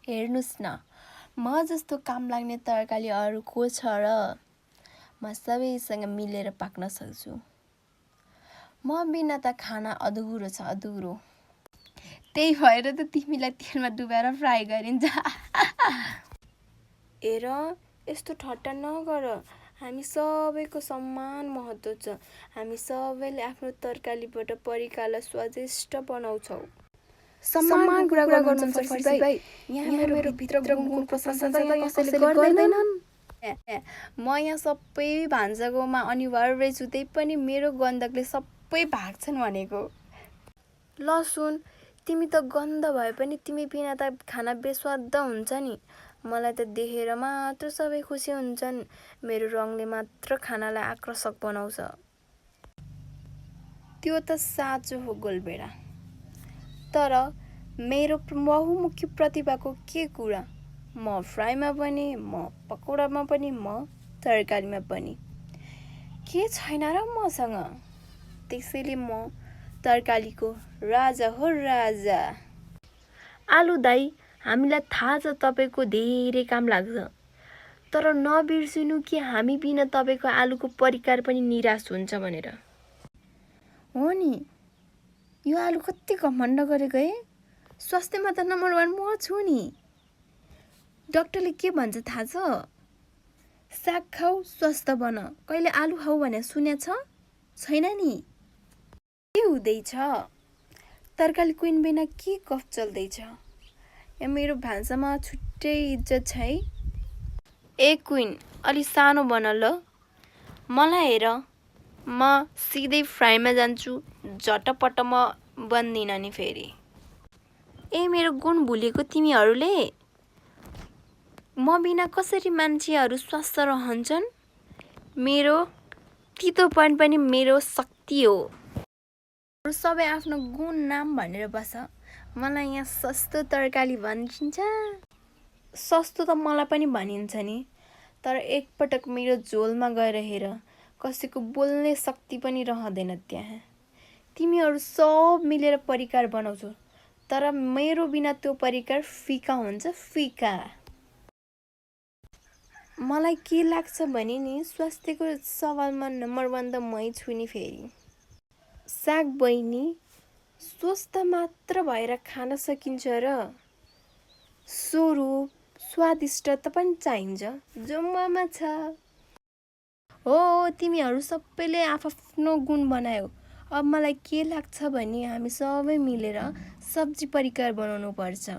हेर्नुस् न, म जस्तो काम लाग्ने तरकारी अरू को छ र? म सबैसँग मिलेर पाक्न सक्छु। म बिना त खाना अधुरो छ, अधुरो। त्यही भएर त तिमीलाई तेलमा डुबाएर फ्राई गरिन्छ। हेर, यस्तो ठट्टा नगर। हामी सबैको समान महत्त्व छ। हामी सबैले आफ्नो तरकारीबाट परिकारलाई स्वादिष्ट बनाउँछौँ। सम्मानको कुरा गर्नुहुन्छ फर्सी भाइ। यहाँ मेरो भित्र गुणको प्रशंसा त यहाँ कसैले गर्दैनन्। म यहाँ सबै भान्साकोमा अनिवार्य छु, त्यही पनि मेरो गन्धकले सबै भाग्छन् भनेको। ल सुन, तिमी त गन्ध भए पनि तिमी बिना त खाना बेस्वाद हुन्छ नि। मलाई त देखेर मात्र सबै खुसी हुन्छन्। मेरो रङले मात्र खानालाई आकर्षक बनाउँछ। त्यो त साँचो हो गोलबेडा। तर मेरो बहुमुखी प्रतिभाको के कुरा? म फ्राईमा पनि, म पकौडामा पनि, म तरकारीमा पनि। के छैन र मसँग? त्यसैले म तरकारीको राजा हो, राजा। आलु दाइ, हामीलाई थाहा छ तपाईँको धेरै काम लाग्छ। तर नबिर्सिनु कि हामी बिना तपाईँको आलुको परिकार पनि निराश हुन्छ भनेर। हो नि, यो आलु कति घमण्ड गरेको है? स्वास्थ्यमा त नम्बर 1 म छु नि। डाक्टरले के भन्छ थाहा छ? साग खाऊ, स्वस्थ बन। कहिले आलु खाऊ भने सुनेछ? छैन नि। के हुँदैछ? तरकारी क्विन बिना के गफ चल्दैछ? यहाँ मेरो भान्सामा छुट्टै इज्जत छ है। ए क्विन, अलि सानो बन ल। मलाई हेर, म सिधै फ्राईमा जान्छु। झटपट म बन्दिन नि फेरि। ए मेरो गुण भुलेको तिमीहरूले? म बिना कसरी मान्छेहरू स्वस्थ रहन्छन्? मेरो तितोपन पनि मेरो शक्ति हो। सबै आफ्नो गुण नाम भनेर बस। मलाई यहाँ सस्तो तरकारी भनिन्छ। सस्तो त मलाई पनि भनिन्छ नि। तर एकपटक मेरो झोलमा गएर हेर, कसैको बोल्ने शक्ति पनि रहँदैन त्यहाँ। तिमीहरू सब मिलेर परिकार बनाउँछौ, तर मेरो बिना त्यो परिकार फिका हुन्छ, फिका। मलाई के लाग्छ भने नि, स्वास्थ्यको सवालमा नम्बर 1 त मै छु नि फेरि। साग बहिनी, स्वस्थ मात्र भएर खान सकिन्छ र? स्वरूप, स्वादिष्टता पनि चाहिन्छ, जो ममा छ। हो, तिमीहरू सबैले आफ्नो गुण बनायौ। अब मलाई के लाग्छ भने हामी सबै मिलेर सब्जी परिकार बनाउनु पर्छ।